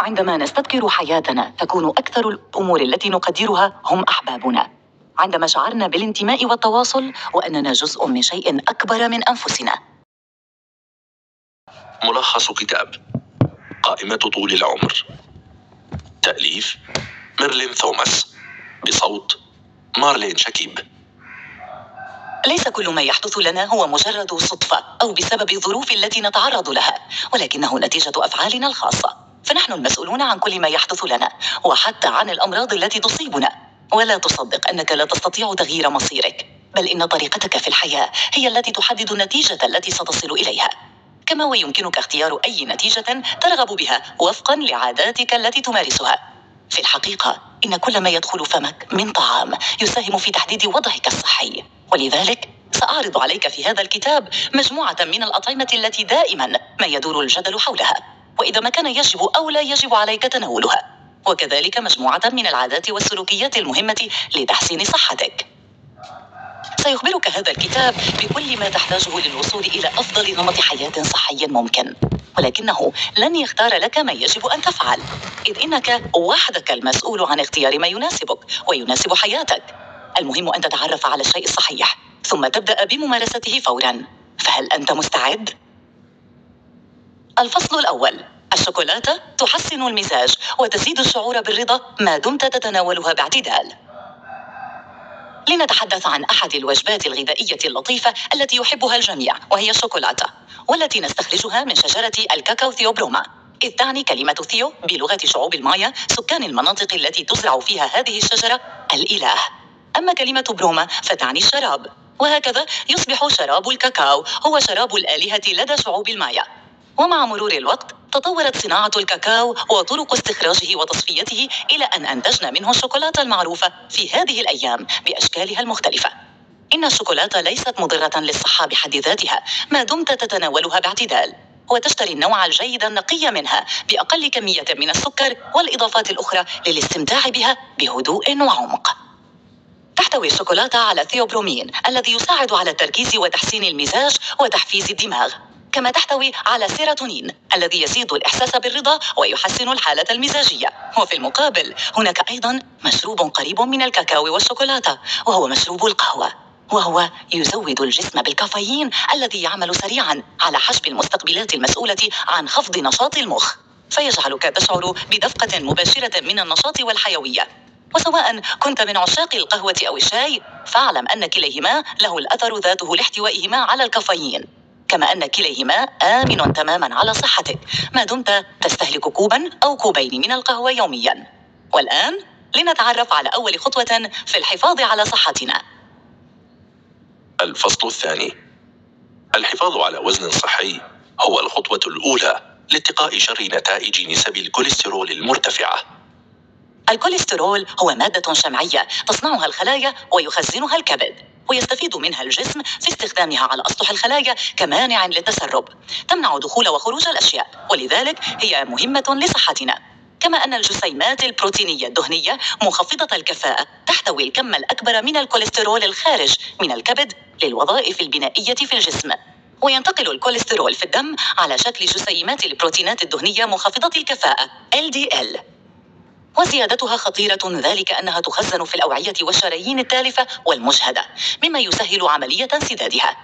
عندما نستذكر حياتنا تكون أكثر الأمور التي نقدرها هم أحبابنا. عندما شعرنا بالانتماء والتواصل وأننا جزء من شيء أكبر من أنفسنا. ملخص كتاب قائمة طول العمر، تأليف ميرلين توماس، بصوت مارلين شكيب. ليس كل ما يحدث لنا هو مجرد صدفة أو بسبب الظروف التي نتعرض لها، ولكنه نتيجة أفعالنا الخاصة. فنحن المسؤولون عن كل ما يحدث لنا، وحتى عن الأمراض التي تصيبنا. ولا تصدق أنك لا تستطيع تغيير مصيرك، بل إن طريقتك في الحياة هي التي تحدد النتيجة التي ستصل إليها. كما ويمكنك اختيار أي نتيجة ترغب بها وفقا لعاداتك التي تمارسها. في الحقيقة إن كل ما يدخل فمك من طعام يساهم في تحديد وضعك الصحي، ولذلك سأعرض عليك في هذا الكتاب مجموعة من الأطعمة التي دائما ما يدور الجدل حولها، وإذا ما كان يجب أو لا يجب عليك تناولها، وكذلك مجموعة من العادات والسلوكيات المهمة لتحسين صحتك. سيخبرك هذا الكتاب بكل ما تحتاجه للوصول إلى أفضل نمط حياة صحي ممكن، ولكنه لن يختار لك ما يجب أن تفعل، إذ إنك وحدك المسؤول عن اختيار ما يناسبك ويناسب حياتك. المهم أن تتعرف على الشيء الصحيح ثم تبدأ بممارسته فوراً. فهل أنت مستعد؟ الفصل الأول: الشوكولاتة تحسن المزاج وتزيد الشعور بالرضا ما دمت تتناولها باعتدال. لنتحدث عن أحد الوجبات الغذائية اللطيفة التي يحبها الجميع، وهي الشوكولاتة، والتي نستخرجها من شجرة الكاكاو ثيوبروما، إذ تعني كلمة ثيو بلغة شعوب المايا سكان المناطق التي تزرع فيها هذه الشجرة الإله. أما كلمة بروما فتعني الشراب، وهكذا يصبح شراب الكاكاو هو شراب الآلهة لدى شعوب المايا. ومع مرور الوقت تطورت صناعة الكاكاو وطرق استخراجه وتصفيته إلى أن أنتجنا منه الشوكولاتة المعروفة في هذه الأيام بأشكالها المختلفة. إن الشوكولاتة ليست مضرة للصحة بحد ذاتها ما دمت تتناولها باعتدال، وتشتري النوع الجيد النقي منها بأقل كمية من السكر والإضافات الأخرى للاستمتاع بها بهدوء وعمق. تحتوي الشوكولاتة على ثيوبرومين الذي يساعد على التركيز وتحسين المزاج وتحفيز الدماغ، كما تحتوي على سيروتونين الذي يزيد الإحساس بالرضا ويحسن الحالة المزاجية. وفي المقابل هناك أيضا مشروب قريب من الكاكاو والشوكولاتة، وهو مشروب القهوة، وهو يزود الجسم بالكافيين الذي يعمل سريعا على حجب المستقبلات المسؤولة عن خفض نشاط المخ، فيجعلك تشعر بدفقة مباشرة من النشاط والحيوية. وسواء كنت من عشاق القهوة أو الشاي، فاعلم أن كليهما له الأثر ذاته لاحتوائهما على الكافيين، كما أن كليهما آمن تماما على صحتك ما دمت تستهلك كوبا أو كوبين من القهوة يوميا. والآن لنتعرف على أول خطوة في الحفاظ على صحتنا. الفصل الثاني: الحفاظ على وزن صحي هو الخطوة الأولى لاتقاء شر نتائج نسب الكوليسترول المرتفعة. الكوليسترول هو مادة شمعية تصنعها الخلايا ويخزنها الكبد، ويستفيد منها الجسم في استخدامها على أسطح الخلايا كمانع للتسرب، تمنع دخول وخروج الأشياء، ولذلك هي مهمة لصحتنا. كما أن الجسيمات البروتينية الدهنية مخفضة الكفاءة تحتوي الكم الأكبر من الكوليسترول الخارج من الكبد للوظائف البنائية في الجسم، وينتقل الكوليسترول في الدم على شكل جسيمات البروتينات الدهنية مخفضة الكفاءة LDL، وزيادتها خطيرة، ذلك أنها تخزن في الأوعية والشرايين التالفة والمجهدة، مما يسهل عملية انسدادها.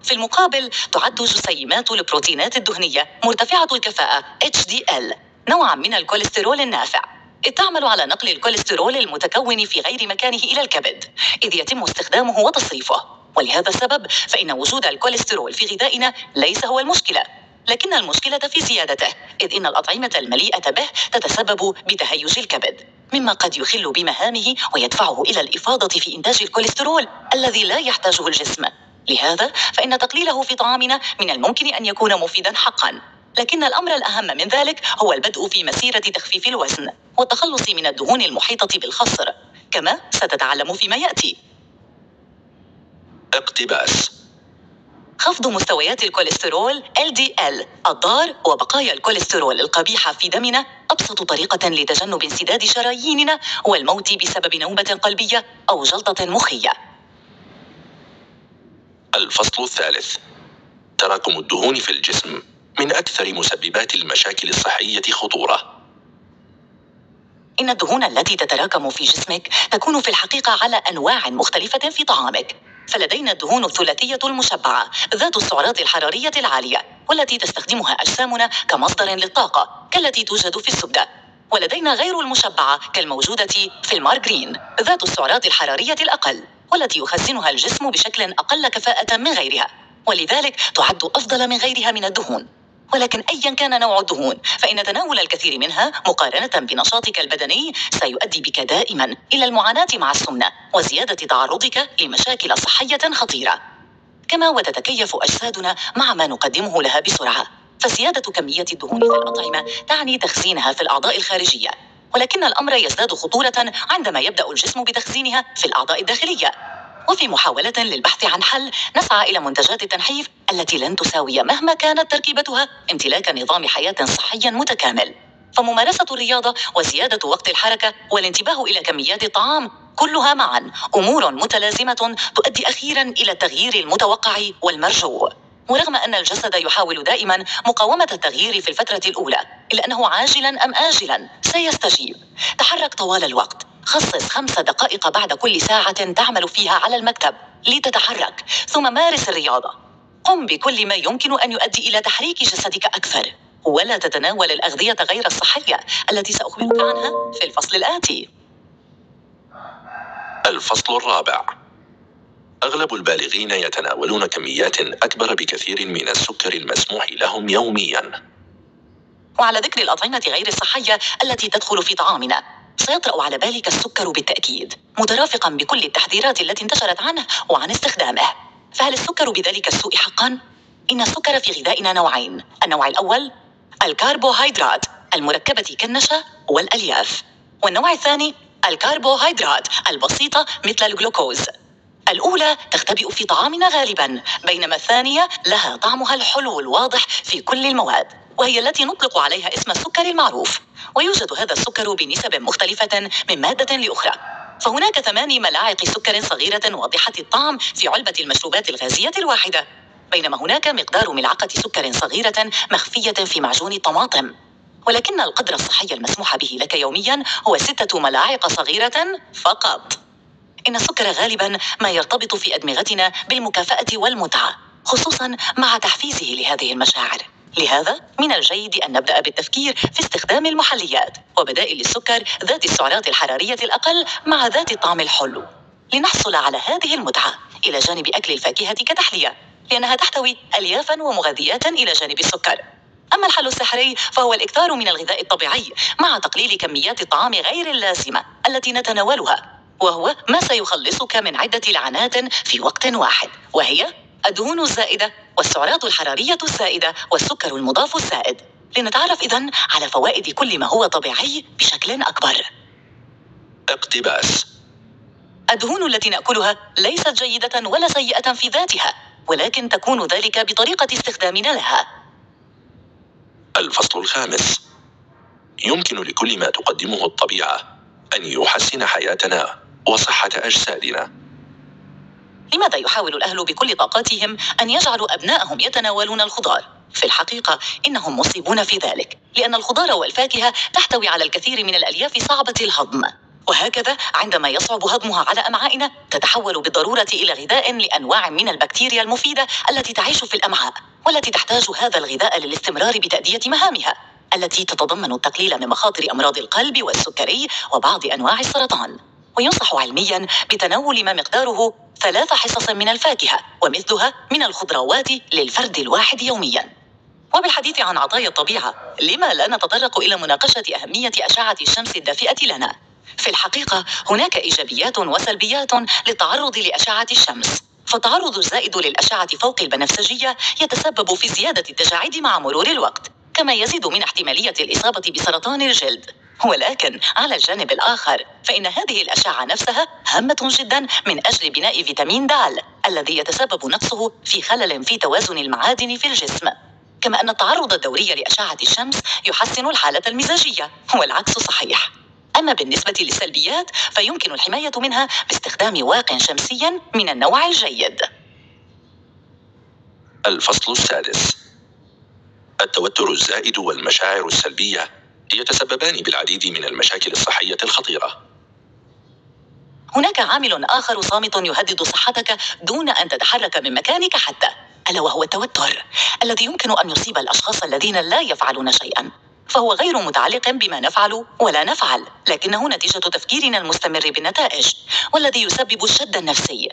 في المقابل تعد جسيمات البروتينات الدهنية مرتفعة الكفاءة HDL نوعا من الكوليسترول النافع، إذ تعمل على نقل الكوليسترول المتكون في غير مكانه إلى الكبد، إذ يتم استخدامه وتصريفه. ولهذا السبب فإن وجود الكوليسترول في غذائنا ليس هو المشكلة، لكن المشكلة في زيادته، إذ إن الأطعمة المليئة به تتسبب بتهيج الكبد، مما قد يخل بمهامه ويدفعه إلى الإفاضة في إنتاج الكوليسترول الذي لا يحتاجه الجسم. لهذا فإن تقليله في طعامنا من الممكن أن يكون مفيدا حقا، لكن الأمر الأهم من ذلك هو البدء في مسيرة تخفيف الوزن والتخلص من الدهون المحيطة بالخصر، كما ستتعلم فيما يأتي. اقتباس: خفض مستويات الكوليسترول LDL الضار وبقايا الكوليسترول القبيحة في دمنا أبسط طريقة لتجنب انسداد شراييننا والموت بسبب نوبة قلبية أو جلطة مخية. الفصل الثالث: تراكم الدهون في الجسم من أكثر مسببات المشاكل الصحية خطورة. إن الدهون التي تتراكم في جسمك تكون في الحقيقة على أنواع مختلفة في طعامك. فلدينا الدهون الثلاثية المشبعة ذات السعرات الحرارية العالية، والتي تستخدمها أجسامنا كمصدر للطاقة كالتي توجد في الزبدة. ولدينا غير المشبعة كالموجودة في المارغرين ذات السعرات الحرارية الأقل، والتي يخزنها الجسم بشكل أقل كفاءة من غيرها، ولذلك تعد أفضل من غيرها من الدهون. ولكن أيا كان نوع الدهون، فإن تناول الكثير منها مقارنة بنشاطك البدني سيؤدي بك دائما إلى المعاناة مع السمنة وزيادة تعرضك لمشاكل صحية خطيرة. كما وتتكيف أجسادنا مع ما نقدمه لها بسرعة، فزيادة كمية الدهون في الأطعمة تعني تخزينها في الأعضاء الخارجية، ولكن الأمر يزداد خطورة عندما يبدأ الجسم بتخزينها في الأعضاء الداخلية. وفي محاولة للبحث عن حل، نسعى إلى منتجات التنحيف التي لن تساوي مهما كانت تركيبتها امتلاك نظام حياة صحي متكامل. فممارسة الرياضة وزيادة وقت الحركة والانتباه إلى كميات الطعام كلها معا أمور متلازمة تؤدي أخيرا إلى التغيير المتوقع والمرجو. ورغم أن الجسد يحاول دائما مقاومة التغيير في الفترة الأولى، إلا أنه عاجلا أم آجلا سيستجيب. تحرك طوال الوقت، خصص 5 دقائق بعد كل ساعة تعمل فيها على المكتب لتتحرك، ثم مارس الرياضة. قم بكل ما يمكن أن يؤدي إلى تحريك جسدك أكثر، ولا تتناول الأغذية غير الصحية التي سأخبرك عنها في الفصل الآتي. الفصل الرابع. أغلب البالغين يتناولون كميات أكبر بكثير من السكر المسموح لهم يومياً. وعلى ذكر الأطعمة غير الصحية التي تدخل في طعامنا، سيطرأ على بالك السكر بالتأكيد، مترافقاً بكل التحذيرات التي انتشرت عنه وعن استخدامه. فهل السكر بذلك السوء حقاً؟ إن السكر في غذائنا نوعين. النوع الأول الكربوهيدرات المركبة كالنشا والألياف، والنوع الثاني الكربوهيدرات البسيطة مثل الجلوكوز. الأولى تختبئ في طعامنا غالباً، بينما الثانية لها طعمها الحلو الواضح في كل المواد، وهي التي نطلق عليها اسم السكر المعروف. ويوجد هذا السكر بنسب مختلفة من مادة لأخرى. فهناك 8 ملاعق سكر صغيرة واضحة الطعم في علبة المشروبات الغازية الواحدة، بينما هناك مقدار ملعقة سكر صغيرة مخفية في معجون الطماطم. ولكن القدر الصحي المسموح به لك يوميا هو 6 ملاعق صغيرة فقط. إن السكر غالبا ما يرتبط في أدمغتنا بالمكافأة والمتعة، خصوصا مع تحفيزه لهذه المشاعر. لهذا من الجيد أن نبدأ بالتفكير في استخدام المحليات وبدائل السكر ذات السعرات الحرارية الأقل مع ذات الطعم الحلو، لنحصل على هذه المتعة إلى جانب أكل الفاكهة كتحلية، لأنها تحتوي أليافا ومغذيات إلى جانب السكر. أما الحل السحري فهو الإكثار من الغذاء الطبيعي مع تقليل كميات الطعام غير اللازمة التي نتناولها، وهو ما سيخلصك من عدة لعنات في وقت واحد، وهي الدهون الزائدة والسعرات الحرارية الزائدة والسكر المضاف الزائد. لنتعرف إذن على فوائد كل ما هو طبيعي بشكل أكبر. اقتباس: الدهون التي نأكلها ليست جيدة ولا سيئة في ذاتها، ولكن تكون ذلك بطريقة استخدامنا لها. الفصل الخامس. يمكن لكل ما تقدمه الطبيعة أن يحسن حياتنا وصحة أجسادنا. لماذا يحاول الأهل بكل طاقاتهم أن يجعلوا أبنائهم يتناولون الخضار؟ في الحقيقة إنهم مصيبون في ذلك، لأن الخضار والفاكهة تحتوي على الكثير من الألياف صعبة الهضم، وهكذا عندما يصعب هضمها على أمعائنا تتحول بالضرورة إلى غذاء لأنواع من البكتيريا المفيدة التي تعيش في الأمعاء، والتي تحتاج هذا الغذاء للاستمرار بتأدية مهامها التي تتضمن التقليل من مخاطر أمراض القلب والسكري وبعض أنواع السرطان. وينصح علميا بتناول ما مقداره 3 حصص من الفاكهة ومثلها من الخضروات للفرد الواحد يوميا. وبالحديث عن عطايا الطبيعة، لما لا نتطرق إلى مناقشة أهمية أشعة الشمس الدافئة لنا؟ في الحقيقة هناك إيجابيات وسلبيات للتعرض لأشعة الشمس. فالتعرض الزائد للأشعة فوق البنفسجية يتسبب في زيادة التجاعيد مع مرور الوقت، كما يزيد من احتمالية الإصابة بسرطان الجلد. ولكن على الجانب الآخر فإن هذه الأشعة نفسها هامة جدا من أجل بناء فيتامين د الذي يتسبب نقصه في خلل في توازن المعادن في الجسم. كما أن التعرض الدوري لأشعة الشمس يحسن الحالة المزاجية، والعكس صحيح. أما بالنسبة للسلبيات فيمكن الحماية منها باستخدام واق شمسي من النوع الجيد. الفصل السادس. التوتر الزائد والمشاعر السلبية يتسببان بالعديد من المشاكل الصحية الخطيرة. هناك عامل آخر صامت يهدد صحتك دون أن تتحرك من مكانك حتى، ألا وهو التوتر الذي يمكن أن يصيب الأشخاص الذين لا يفعلون شيئا. فهو غير متعلق بما نفعل ولا نفعل، لكنه نتيجة تفكيرنا المستمر بالنتائج، والذي يسبب الشد النفسي.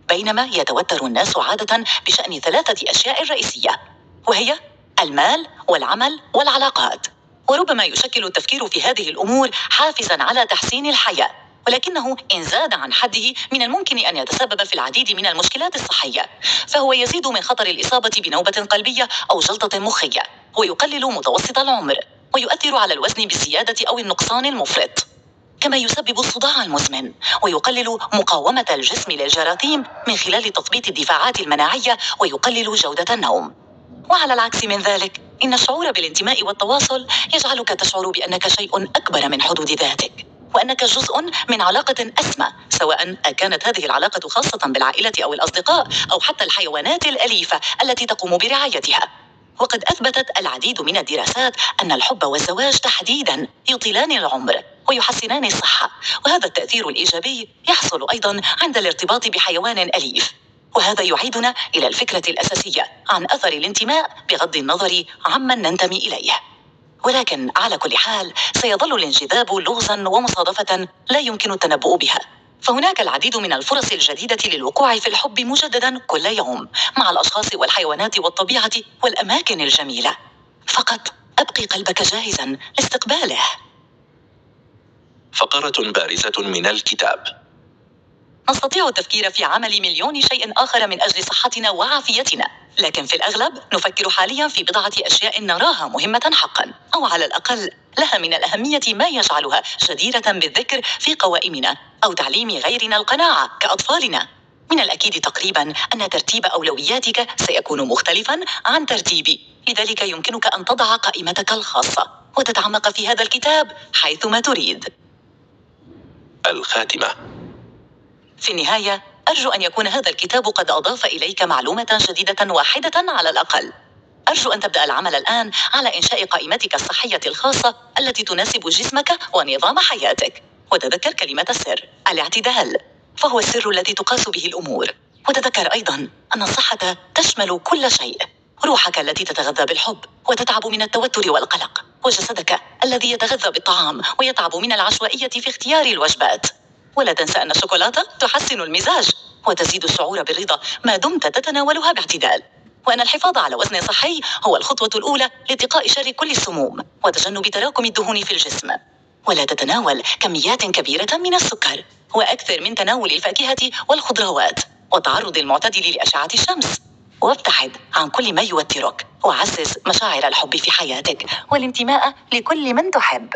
بينما يتوتر الناس عادة بشأن 3 أشياء رئيسية، وهي المال والعمل والعلاقات. وربما يشكل التفكير في هذه الأمور حافزاً على تحسين الحياة، ولكنه إن زاد عن حده من الممكن أن يتسبب في العديد من المشكلات الصحية. فهو يزيد من خطر الإصابة بنوبة قلبية أو جلطة مخية، ويقلل متوسط العمر، ويؤثر على الوزن بالزيادة أو النقصان المفرط. كما يسبب الصداع المزمن، ويقلل مقاومة الجسم للجراثيم من خلال تثبيط الدفاعات المناعية، ويقلل جودة النوم. وعلى العكس من ذلك، إن الشعور بالانتماء والتواصل يجعلك تشعر بأنك شيء أكبر من حدود ذاتك، وأنك جزء من علاقة أسمى، سواء كانت هذه العلاقة خاصة بالعائلة أو الأصدقاء أو حتى الحيوانات الأليفة التي تقوم برعايتها. وقد أثبتت العديد من الدراسات أن الحب والزواج تحديداً يطيلان العمر ويحسنان الصحة، وهذا التأثير الإيجابي يحصل أيضاً عند الارتباط بحيوان أليف. وهذا يعيدنا إلى الفكرة الأساسية عن أثر الانتماء بغض النظر عمن ننتمي إليه. ولكن على كل حال سيظل الانجذاب لغزاً ومصادفة لا يمكن التنبؤ بها، فهناك العديد من الفرص الجديدة للوقوع في الحب مجدداً كل يوم مع الأشخاص والحيوانات والطبيعة والأماكن الجميلة. فقط أبقي قلبك جاهزاً لاستقباله. فقرة بارزة من الكتاب. نستطيع التفكير في عمل مليون شيء آخر من أجل صحتنا وعافيتنا، لكن في الأغلب نفكر حاليا في بضعة أشياء نراها مهمة حقا، أو على الأقل لها من الأهمية ما يجعلها جديرة بالذكر في قوائمنا أو تعليم غيرنا القناعة كأطفالنا. من الأكيد تقريبا أن ترتيب أولوياتك سيكون مختلفا عن ترتيبي، لذلك يمكنك أن تضع قائمتك الخاصة وتتعمق في هذا الكتاب حيثما تريد. الخاتمة. في النهاية أرجو أن يكون هذا الكتاب قد أضاف إليك معلومة جديدة واحدة على الأقل. أرجو أن تبدأ العمل الآن على إنشاء قائمتك الصحية الخاصة التي تناسب جسمك ونظام حياتك. وتذكر كلمة السر: الاعتدال، فهو السر الذي تقاس به الأمور. وتذكر أيضا أن الصحة تشمل كل شيء: روحك التي تتغذى بالحب وتتعب من التوتر والقلق، وجسدك الذي يتغذى بالطعام ويتعب من العشوائية في اختيار الوجبات. ولا تنسى أن الشوكولاتة تحسن المزاج وتزيد الشعور بالرضا ما دمت تتناولها باعتدال، وأن الحفاظ على وزن صحي هو الخطوة الأولى لاتقاء شر كل السموم وتجنب تراكم الدهون في الجسم. ولا تتناول كميات كبيرة من السكر، وأكثر من تناول الفاكهة والخضروات والتعرض المعتدل لأشعة الشمس. وابتعد عن كل ما يوترك، وعزز مشاعر الحب في حياتك والانتماء لكل من تحب.